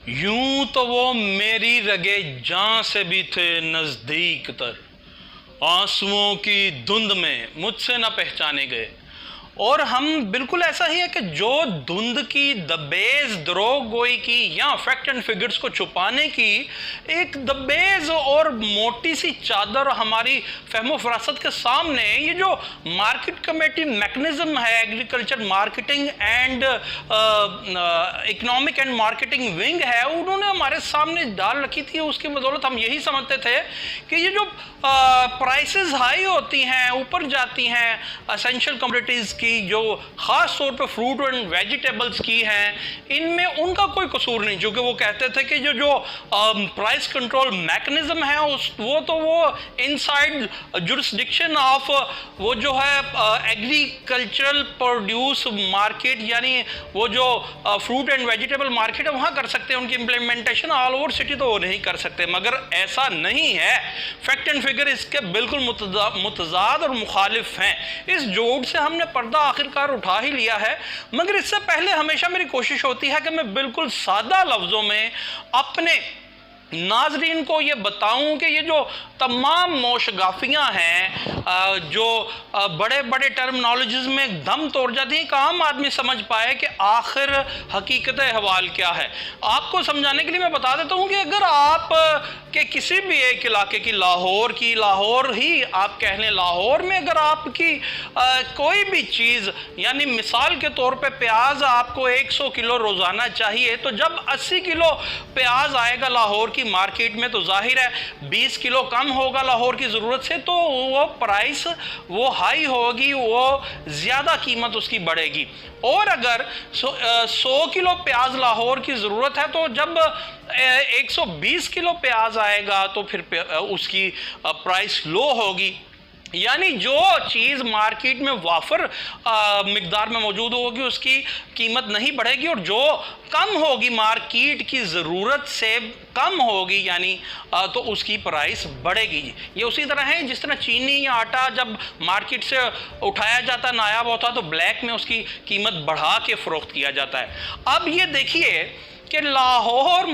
यूं तो वो मेरी रगे जान से भी थे नजदीक तर, आंसुओं की धुंध में मुझसे न पहचाने गए। और हम बिल्कुल ऐसा ही है कि जो धुंध की, दबेज द्रोहगोई की या फैक्ट एंड फिगर्स को छुपाने की एक दबेज और मोटी सी चादर हमारी फहमो फरासत के सामने, ये जो मार्केट कमेटी मैकेनिज्म है, agriculture marketing and economic and marketing wing है, उन्होंने हमारे सामने डाल रखी थी। उसकी बदौलत हम यही समझते थे कि ये जो प्राइसेस हाई होती हैं, ऊपर जाती हैं, असेंशियल कमोडिटीज़ की, जो ख़ास तौर पे फ्रूट एंड वेजिटेबल्स की हैं, इनमें उनका कोई कसूर नहीं। क्योंकि वो कहते थे कि जो प्राइस कंट्रोल मैकेनिज्म है वो इनसाइड जुरिस्डिक्शन ऑफ वो जो है एग्रीकल्चरल प्रोड्यूस मार्केट, यानी वो जो फ्रूट एंड वेजिटेबल मार्केट है वहाँ कर सकते हैं। उनकी इम्प्लीमेंटेशन ऑल ओवर सिटी तो वो नहीं कर सकते। मगर ऐसा नहीं है, फैक्ट एंड फिगर इसके बिल्कुल मुतजाद और मुखालिफ हैं। इस जोड़ से हमने पर्दा आखिरकार उठा ही लिया है। मगर इससे पहले हमेशा मेरी कोशिश होती है कि मैं बिल्कुल सादा लफ्जों में अपने नाजरीन को ये बताऊं कि ये जो तमाम मोशगाफियाँ हैं, जो बड़े बड़े टर्मिनोलॉजीज में दम तोड़ जाती हैं, एक आम आदमी समझ पाए कि आखिर हकीकत अहवाल क्या है। आपको समझाने के लिए मैं बता देता हूँ कि अगर आप के किसी भी एक इलाके की, लाहौर ही आप कह लें, लाहौर में अगर आपकी कोई भी चीज़, यानी मिसाल के तौर पे प्याज आपको 100 किलो रोज़ाना चाहिए, तो जब 80 किलो प्याज आएगा लाहौर की मार्केट में, तो जाहिर है 20 किलो कम होगा लाहौर की ज़रूरत से, तो वो प्राइस वो हाई होगी, वो ज़्यादा कीमत उसकी बढ़ेगी। और अगर 100 किलो प्याज लाहौर की ज़रूरत है, तो जब 120 किलो प्याज आएगा तो फिर उसकी प्राइस लो होगी। यानी जो चीज़ मार्केट में वाफर मिकदार में मौजूद होगी उसकी कीमत नहीं बढ़ेगी, और जो कम होगी, मार्केट की ज़रूरत से कम होगी, यानी तो उसकी प्राइस बढ़ेगी। ये उसी तरह है जिस तरह चीनी या आटा जब मार्केट से उठाया जाता, नायाब होता, तो ब्लैक में उसकी कीमत बढ़ा के फ़रोख्त किया जाता है। अब ये देखिए कि लाहौर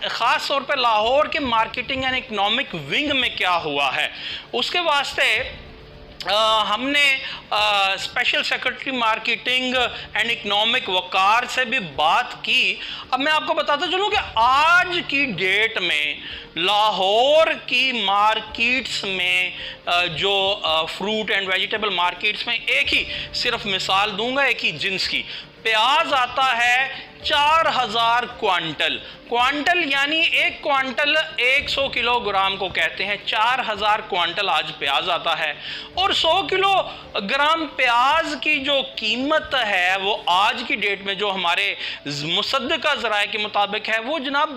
ख़ास तौर पे लाहौर के मार्केटिंग एंड इकोनॉमिक विंग में क्या हुआ है। उसके वास्ते हमने special secretary marketing and economic Waqar से भी बात की। अब मैं आपको बताता चलूँ कि आज की डेट में लाहौर की मार्केट्स में जो फ्रूट एंड वेजिटेबल मार्केट्स में, एक ही सिर्फ मिसाल दूंगा, एक ही जिन्स की प्याज आता है 4000 क्वांटल, यानी एक क्वांटल 100 किलोग्राम को कहते हैं। 4000 क्वांटल आज प्याज आता है। और 100 किलोग्राम प्याज की जो कीमत है वो आज की डेट में जो हमारे मुसद्दका ज़राए के मुताबिक है, वो जनाब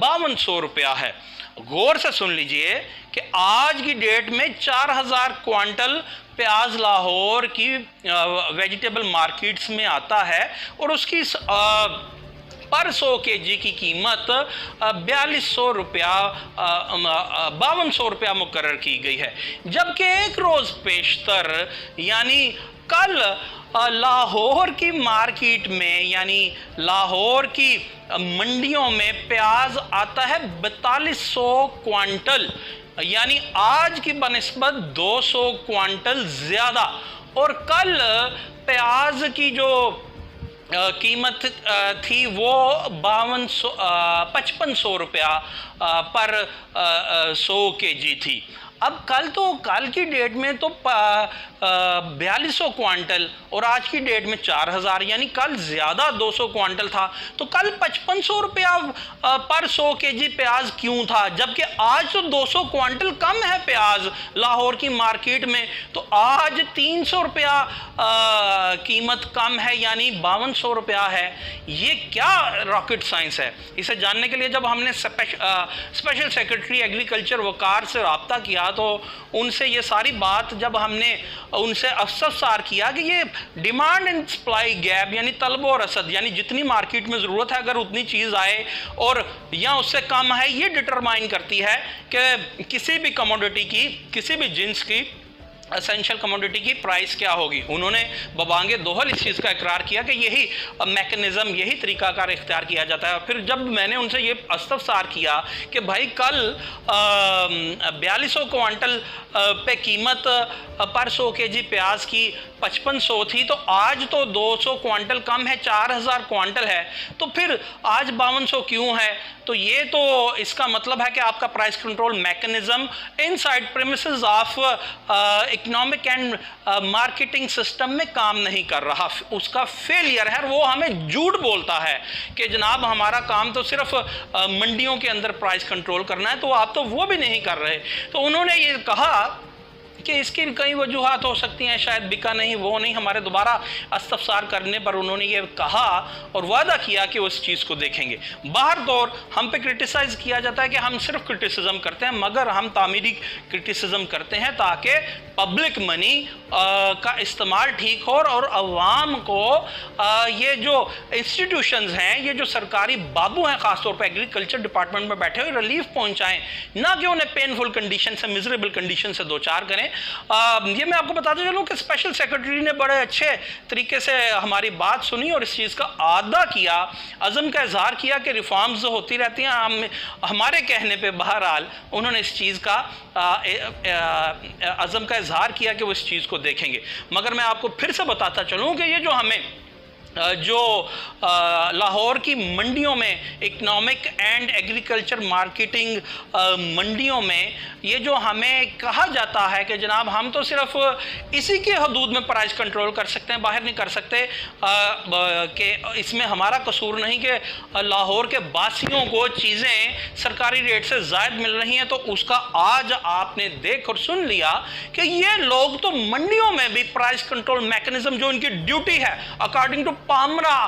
5200 रुपया है। गौर से सुन लीजिए कि आज की डेट में 4000 क्वांटल प्याज लाहौर की वेजिटेबल मार्केट्स में आता है, और उसकी पर 100 kg की कीमत 4200 रुपया, 5200 रुपया मुकर्रर की गई है। जबकि एक रोज़ पेशतर, यानी कल लाहौर की मार्केट में, यानी लाहौर की मंडियों में प्याज आता है 4200 क्वांटल, यानी आज की बनिस्बत 200 क्वांटल ज़्यादा। और कल प्याज की जो कीमत थी वो 5500 रुपया पर 100 kg थी। अब कल की डेट में तो 4200 क्वांटल और आज की डेट में 4000, यानी कल ज़्यादा 200 क्वांटल था। तो कल 5500 रुपया पर 100 kg प्याज क्यों था, जबकि आज तो 200 क्वांटल कम है प्याज लाहौर की मार्केट में, तो आज 300 रुपया कीमत कम है, यानी 5200 रुपया है। ये क्या रॉकेट साइंस है। इसे जानने के लिए जब हमने स्पेशल सेक्रेटरी एग्रीकल्चर वकार से रब्ता किया, तो उनसे ये सारी बात जब हमने उनसे अफसर किया कि ये डिमांड एंड सप्लाई गैप, यानी तलब और रसद, यानी जितनी मार्केट में ज़रूरत है अगर उतनी चीज़ आए और या उससे कम है, ये डिटरमाइन करती है कि किसी भी कमोडिटी की, किसी भी जिन्स की एसेंशियल कमोडिटी की प्राइस क्या होगी। उन्होंने बबांगे दोहल इस चीज़ का इकरार किया कि यही मैकेनिज़्म, यही तरीकाकार इख्तियार किया जाता है। फिर जब मैंने उनसे ये इस्तफसार किया कि भाई कल 4200 क्वांटल पे कीमत पर 100 केजी प्याज की 5500 थी, तो आज तो 200 क्वांटल कम है, 4000 क्वांटल है, तो फिर आज 5200 क्यों है। तो ये तो इसका मतलब है कि आपका price control mechanism inside premises of economic and marketing system में काम नहीं कर रहा, उसका फेलियर है। वो हमें झूठ बोलता है कि जनाब हमारा काम तो सिर्फ मंडियों के अंदर प्राइस कंट्रोल करना है, तो आप तो वो भी नहीं कर रहे। तो उन्होंने ये कहा कि इसकी कई वजूहात हो सकती हैं, शायद बिका नहीं, वो नहीं। हमारे दोबारा इस्तफसार करने पर उन्होंने ये कहा और वादा किया कि उस चीज़ को देखेंगे। बाहर तौर हम पे क्रिटिसाइज़ किया जाता है कि हम सिर्फ क्रिटिसिज्म करते हैं, मगर हम तामीरी क्रिटिसिज्म करते हैं ताकि पब्लिक मनी का इस्तेमाल ठीक हो और अवाम को ये जो इंस्टीट्यूशंस हैं, ये जो सरकारी बाबू हैं, ख़ासतौर पर एग्रीकल्चर डिपार्टमेंट में बैठे हुए, रिलीफ पहुँचाएँ, ना कि उन्हें पेनफुल कंडीशन से, मिजरेबल कंडीशन से दो चार करें। ये मैं आपको बताते चलूँ कि स्पेशल सेक्रेटरी ने बड़े अच्छे तरीके से हमारी बात सुनी और इस चीज़ का आदा किया, अज़म का इजहार किया कि रिफॉर्म्स होती रहती हैं। हमारे कहने पे बहरहाल उन्होंने इस चीज़ का अज़म का इजहार किया कि वो इस चीज़ को देखेंगे। मगर मैं आपको फिर से बताता चलूँ कि ये जो हमें लाहौर की मंडियों में इकोनॉमिक एंड एग्रीकल्चर मार्केटिंग मंडियों में ये जो हमें कहा जाता है कि जनाब हम तो सिर्फ इसी के हदूद में प्राइस कंट्रोल कर सकते हैं, बाहर नहीं कर सकते, कि इसमें हमारा कसूर नहीं कि लाहौर के बासियों को चीज़ें सरकारी रेट से ज़ायद मिल रही हैं, तो उसका आज आपने देख और सुन लिया कि ये लोग तो मंडियों में भी प्राइस कंट्रोल मैकेनिज्म जो इनकी ड्यूटी है अकॉर्डिंग टू पामरा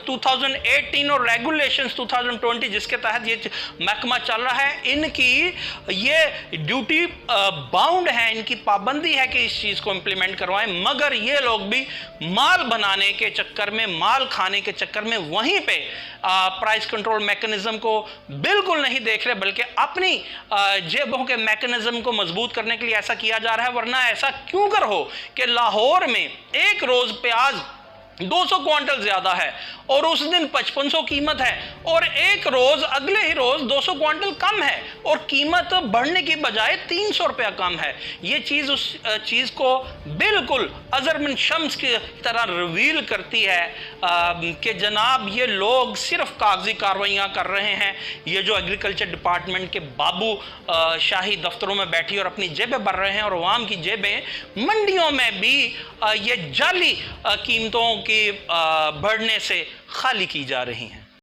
2018 और रेगुलेशंस 2020 जिसके तहत ये महकमा चल रहा है, इनकी ये ड्यूटी बाउंड है, इनकी पाबंदी है कि इस चीज़ को इम्प्लीमेंट करवाएं। मगर ये लोग भी माल बनाने के चक्कर में, माल खाने के चक्कर में वहीं पे प्राइस कंट्रोल मैकेनिज्म को बिल्कुल नहीं देख रहे, बल्कि अपनी जेबों के मैकेनिज्म को मजबूत करने के लिए ऐसा किया जा रहा है। वरना ऐसा क्यों कर हो कि लाहौर में एक रोज प्याज 200 क्वांटल ज्यादा है और उस दिन 5500 कीमत है, और एक रोज अगले ही रोज 200 क्वांटल कम है और कीमत बढ़ने की बजाय 300 रुपया कम है। ये चीज उस चीज को बिल्कुल अज़र मिन शम्स की तरह रिवील करती है कि जनाब ये लोग सिर्फ कागजी कार्रवाइयाँ कर रहे हैं। ये जो एग्रीकल्चर डिपार्टमेंट के बाबू शाही दफ्तरों में बैठी और अपनी जेबें भर रहे हैं, और अवाम की जेबें मंडियों में भी ये जाली कीमतों की बढ़ने से खाली की जा रही हैं।